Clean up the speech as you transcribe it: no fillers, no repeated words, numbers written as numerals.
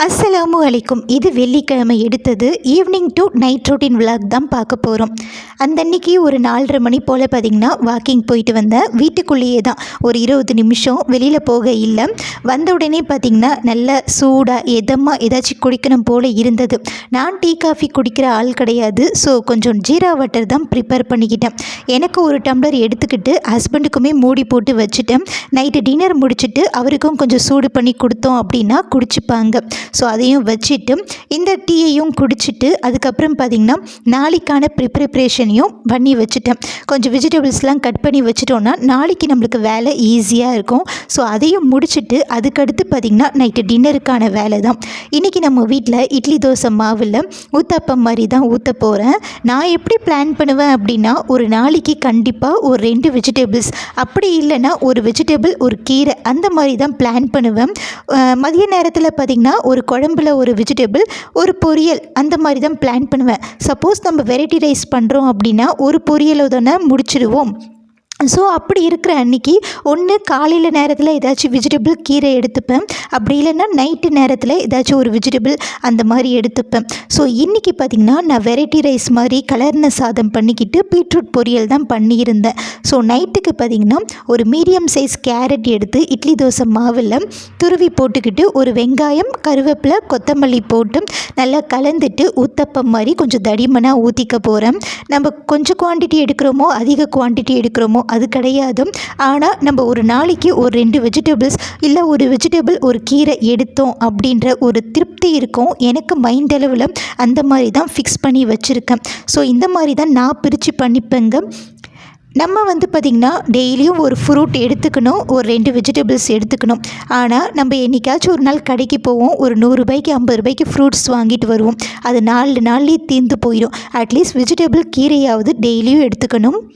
அஸ்ஸலாமு அலைக்கும். இது வெள்ளிக்கிழமை எடுத்தது evening to night routine vlog தான் பார்க்க போகிறோம். அந்த அன்றைக்கி ஒரு 4:30 மணி போல் பார்த்திங்கன்னா வாக்கிங் போயிட்டு வந்தேன். வீட்டுக்குள்ளேயே தான் ஒரு 20 நிமிஷம், வெளியில் போக இல்லை. வந்த உடனே பார்த்திங்கன்னா நல்ல சூடாக எதமாக ஏதாச்சும் குடிக்கணும் போல் இருந்தது. நான் டீ காஃபி குடிக்கிற ஆள் கிடையாது. ஸோ கொஞ்சம் ஜீரா வாட்டர் தான் ப்ரிப்பேர் பண்ணிக்கிட்டேன். எனக்கு ஒரு டம்ளர் எடுத்துக்கிட்டு ஹஸ்பண்டுக்குமே மூடி போட்டு வச்சுட்டேன். நைட்டு டின்னர் முடிச்சுட்டு அவருக்கும் கொஞ்சம் சூடு பண்ணி கொடுத்தோம் அப்படின்னா குடிச்சுப்பாங்க. ஸோ அதையும் வச்சுட்டு இந்த டீயையும் குடிச்சிட்டு அதுக்கப்புறம் பார்த்திங்கன்னா நாளைக்கான ப்ரிப்பரேஷனையும் பண்ணி வச்சுட்டேன். கொஞ்சம் வெஜிடபிள்ஸ்லாம் கட் பண்ணி வச்சுட்டோன்னா நாளைக்கு நம்மளுக்கு வேலை ஈஸியாக இருக்கும். ஸோ அதையும் முடிச்சுட்டு அதுக்கடுத்து பார்த்திங்கன்னா நைட்டு டின்னருக்கான வேலை தான். இன்றைக்கி நம்ம வீட்டில் இட்லி தோசை மாவில் ஊத்தாப்பம் மாதிரி தான் ஊற்ற போகிறேன். நான் எப்படி பிளான் பண்ணுவேன் அப்படின்னா, ஒரு நாளைக்கு கண்டிப்பாக ஒரு 2 வெஜிடபிள்ஸ், அப்படி இல்லைன்னா ஒரு வெஜிடபிள் ஒரு கீரை, அந்த மாதிரி தான் பிளான் பண்ணுவேன். மதிய நேரத்தில் பார்த்திங்கன்னா ஒரு குழம்புல ஒரு வெஜிடபிள், ஒரு பொரியல், அந்த மாதிரி தான் பிளான் பண்ணுவேன். சப்போஸ் நம்ம வெரைட்டி ரைஸ் பண்ணுறோம் அப்படின்னா ஒரு பொரியலோ தானே முடிச்சிடுவோம். ஸோ அப்படி இருக்கிற அன்றைக்கி ஒன்று காலையில் நேரத்தில் ஏதாச்சும் வெஜிடபிள் கீரை எடுத்துப்பேன், அப்படி இல்லைன்னா நைட்டு நேரத்தில் ஏதாச்சும் ஒரு வெஜிடபிள் அந்த மாதிரி எடுத்துப்பேன். ஸோ இன்றைக்கி பார்த்திங்கன்னா நான் வெரைட்டி ரைஸ் மாதிரி கலர்ன சாதம் பண்ணிக்கிட்டு பீட்ரூட் பொரியல் தான் பண்ணியிருந்தேன். ஸோ நைட்டுக்கு பார்த்திங்கன்னா ஒரு மீடியம் சைஸ் கேரட் எடுத்து இட்லி தோசை மாவில் துருவி போட்டுக்கிட்டு ஒரு வெங்காயம், கருவேப்பிலை, கொத்தமல்லி போட்டு நல்லா கலந்துட்டு ஊத்தப்பம் மாதிரி கொஞ்சம் தடிமனாக ஊற்றிக்க போகிறேன். நம்ம கொஞ்சம் குவான்டிட்டி எடுக்கிறோமோ அதிக குவான்டிட்டி எடுக்கிறோமோ அது கிடையாது. ஆனால் நம்ம ஒரு நாளைக்கு ஒரு 2 வெஜிடபிள்ஸ் இல்லை ஒரு வெஜிடபிள் ஒரு கீரை எடுத்தோம் அப்படின்ற ஒரு திருப்தி இருக்கும். எனக்கு மைண்ட் அளவில் அந்த மாதிரி தான் ஃபிக்ஸ் பண்ணி வச்சுருக்கேன். ஸோ இந்த மாதிரி தான் நான் பிரித்து பண்ணிப்பேங்க. நம்ம பார்த்திங்கன்னா டெய்லியும் ஒரு ஃப்ரூட் எடுத்துக்கணும், ஒரு 2 வெஜிடபிள்ஸ் எடுத்துக்கணும். ஆனால் நம்ம என்றைக்காச்சும் ஒரு நாள் கடைக்கு போவோம், ஒரு 100 ரூபாய்க்கு 50 ரூபாய்க்கு ஃப்ரூட்ஸ் வாங்கிட்டு வருவோம். அது 4 நாள்லேயே தீர்ந்து போயிடும். அட்லீஸ்ட் வெஜிடபிள் கீரையாவது டெய்லியும் எடுத்துக்கணும்.